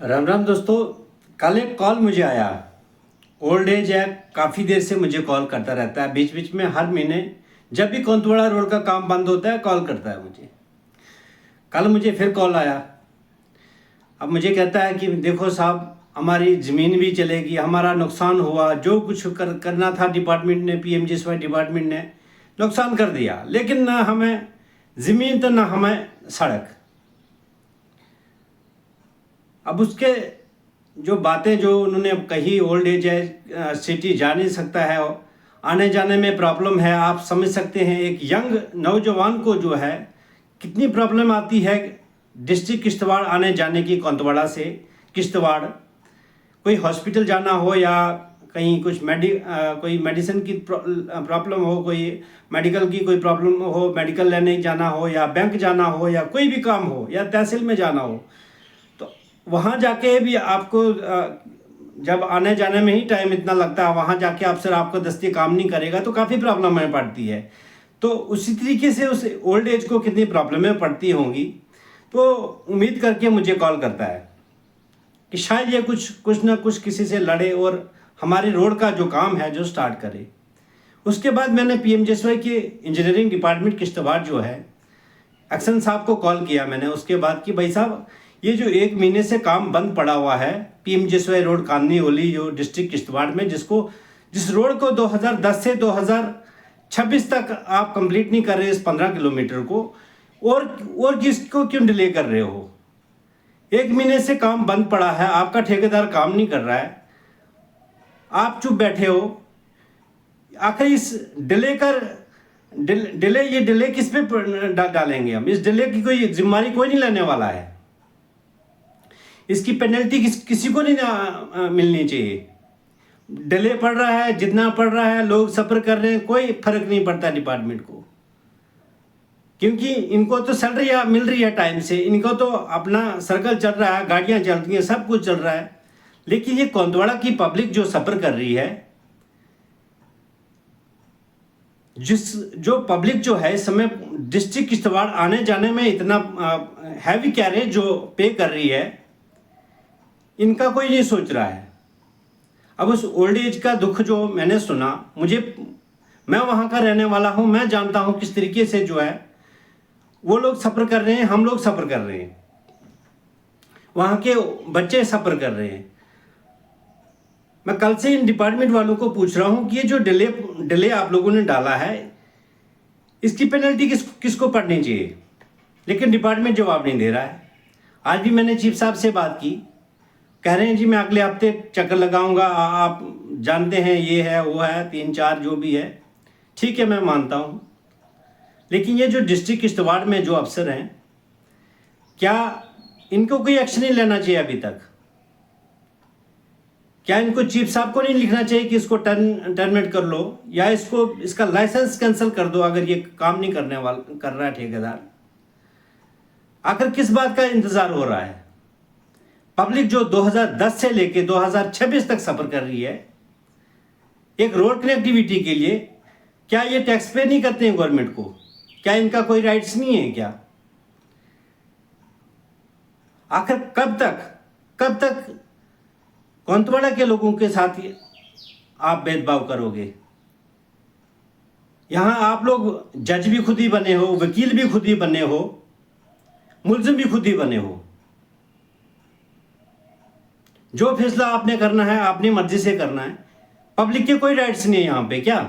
राम राम दोस्तों। कल एक कॉल मुझे आया। ओल्ड एज है, काफ़ी देर से मुझे कॉल करता रहता है, बीच बीच में हर महीने जब भी कोंतवाड़ा रोड का काम बंद होता है कॉल करता है मुझे। कल मुझे फिर कॉल आया। अब मुझे कहता है कि देखो साहब, हमारी ज़मीन भी चलेगी, हमारा नुकसान हुआ, जो कुछ करना था डिपार्टमेंट ने, PMGSY डिपार्टमेंट ने नुकसान कर दिया, लेकिन ना हमें ज़मीन तो ना हमें सड़क। अब उसके जो बातें जो उन्होंने कही, ओल्ड एज है, सिटी जा नहीं सकता है, आने जाने में प्रॉब्लम है। आप समझ सकते हैं एक यंग नौजवान को जो है कितनी प्रॉब्लम आती है डिस्ट्रिक्ट किश्तवाड़ आने जाने की। कोंतवाड़ा से किश्तवाड़ कोई हॉस्पिटल जाना हो या कहीं कुछ कोई मेडिसिन की प्रॉब्लम हो, कोई मेडिकल की कोई प्रॉब्लम हो, मेडिकल लेने जाना हो या बैंक जाना हो या कोई भी काम हो या तहसील में जाना हो, तो वहाँ जाके भी आपको जब आने जाने में ही टाइम इतना लगता है, वहाँ जाके आपको दस्ती काम नहीं करेगा तो काफ़ी प्रॉब्लमें पड़ती है। तो उसी तरीके से उस ओल्ड एज को कितनी प्रॉब्लमें पड़ती होंगी। तो उम्मीद करके मुझे कॉल करता है कि शायद ये कुछ ना कुछ किसी से लड़े और हमारे रोड का जो काम है जो स्टार्ट करे। उसके बाद मैंने PMGSY के इंजीनियरिंग डिपार्टमेंट किश्तवाड़ जो है एक्शन साहब को कॉल किया मैंने। उसके बाद कि भाई साहब, ये जो 1 महीने से काम बंद पड़ा हुआ है PMGSY रोड कांदनी ओली जो डिस्ट्रिक्ट किश्तवाड़ में, जिस रोड को 2010 से 2026 तक आप कंप्लीट नहीं कर रहे इस 15 किलोमीटर को, और किसको क्यों डिले कर रहे हो? 1 महीने से काम बंद पड़ा है, आपका ठेकेदार काम नहीं कर रहा है, आप चुप बैठे हो। आखिर इस डिले किस पे डालेंगे हम? इस डिले की कोई जिम्मेदारी कोई नहीं लेने वाला है। इसकी पेनल्टी किसी को नहीं मिलनी चाहिए। डिले पड़ रहा है, जितना पड़ रहा है, लोग सफ़र कर रहे हैं, कोई फर्क नहीं पड़ता डिपार्टमेंट को, क्योंकि इनको तो सैलरी मिल रही है टाइम से, इनको तो अपना सर्कल चल रहा है, गाड़ियां चलती हैं, सब कुछ चल रहा है। लेकिन ये कोंतवाड़ा की पब्लिक जो सफ़र कर रही है, जो पब्लिक जो है इस समय डिस्ट्रिक्ट किश्तवाड़ आने जाने में इतना हैवी कैरेज जो पे कर रही है, इनका कोई नहीं सोच रहा है। अब उस ओल्ड एज का दुख जो मैंने सुना, मैं वहाँ का रहने वाला हूँ, मैं जानता हूँ किस तरीके से जो है वो लोग सफ़र कर रहे हैं, हम लोग सफ़र कर रहे हैं, वहाँ के बच्चे सफ़र कर रहे हैं। मैं कल से इन डिपार्टमेंट वालों को पूछ रहा हूँ कि ये जो डिले आप लोगों ने डाला है, इसकी पेनल्टी किसको पड़नी चाहिए, लेकिन डिपार्टमेंट जवाब नहीं दे रहा है। आज भी मैंने चीफ साहब से बात की, कह रहे हैं जी मैं अगले हफ्ते चक्कर लगाऊंगा, आप जानते हैं ये है वो है, 3-4 जो भी है, ठीक है मैं मानता हूँ। लेकिन ये जो डिस्ट्रिक्ट किश्तवाड़ में जो अफसर हैं, क्या इनको कोई एक्शन नहीं लेना चाहिए अभी तक? क्या इनको चीफ साहब को नहीं लिखना चाहिए कि इसको टर्मिनेट कर लो, या इसका लाइसेंस कैंसिल कर दो अगर ये काम नहीं कर रहा है ठेकेदार? आखिर किस बात का इंतजार हो रहा है? पब्लिक जो 2010 से लेके 2026 तक सफर कर रही है एक रोड कनेक्टिविटी के लिए, क्या ये टैक्स पे नहीं करते हैं गवर्नमेंट को? क्या इनका कोई राइट्स नहीं है क्या? आखिर कब तक कोंतवाड़ा के लोगों के साथ आप भेदभाव करोगे? यहां आप लोग जज भी खुद ही बने हो, वकील भी खुद ही बने हो, मुलजिम भी खुद ही बने हो। जो फैसला आपने करना है अपनी मर्जी से करना है। पब्लिक के कोई राइट्स नहीं है यहाँ पे क्या?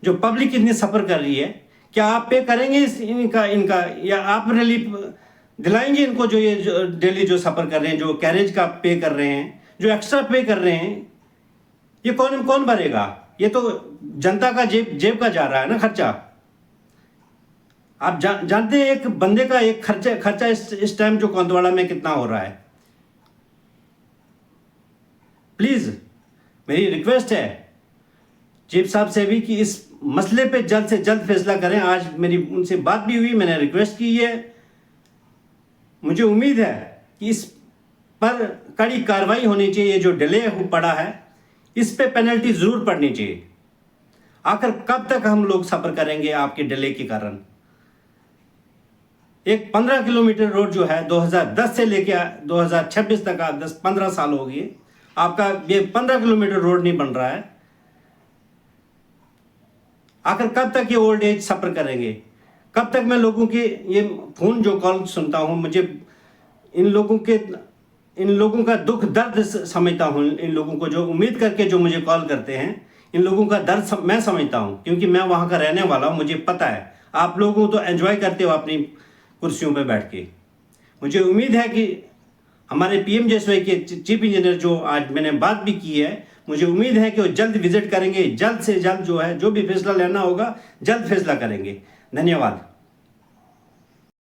जो पब्लिक इतनी सफ़र कर रही है, क्या आप पे करेंगे इनका या आप रिलीफ दिलाएंगे इनको? जो ये डेली जो सफ़र कर रहे हैं, जो कैरेज का पे कर रहे हैं, जो एक्स्ट्रा पे कर रहे हैं, ये कौन भरेगा? ये तो जनता का जेब का जा रहा है ना खर्चा। आप जानते हैं एक बंदे का एक खर्चा इस टाइम जो कोंतवाड़ा में कितना हो रहा है? प्लीज़ मेरी रिक्वेस्ट है चीफ साहब से भी कि इस मसले पे जल्द से जल्द फैसला करें। आज मेरी उनसे बात भी हुई, मैंने रिक्वेस्ट की है। मुझे उम्मीद है कि इस पर कड़ी कार्रवाई होनी चाहिए। ये जो डिले पड़ा है इस पे पेनल्टी ज़रूर पड़नी चाहिए। आखिर कब तक हम लोग सफ़र करेंगे आपके डिले के कारण? एक 15 किलोमीटर रोड जो है 2010 से लेके 2026 तक, 10-15 साल हो गए आपका ये 15 किलोमीटर रोड नहीं बन रहा है। आखिर कब तक ये ओल्ड एज सफ़र करेंगे? कब तक मैं लोगों की ये फ़ोन जो कॉल सुनता हूँ, मुझे इन लोगों का दुख दर्द समझता हूँ। इन लोगों को जो उम्मीद करके जो मुझे कॉल करते हैं, इन लोगों का दर्द मैं समझता हूँ, क्योंकि मैं वहाँ का रहने वाला हूँ, मुझे पता है। आप लोगों तो एंजॉय करते हो अपनी कुर्सियों पे बैठ के। मुझे उम्मीद है कि हमारे पीएमजेएसवाई के चीफ इंजीनियर जो आज मैंने बात भी की है, मुझे उम्मीद है कि वो जल्द विजिट करेंगे, जल्द से जल्द जो है जो भी फैसला लेना होगा जल्द फैसला करेंगे। धन्यवाद।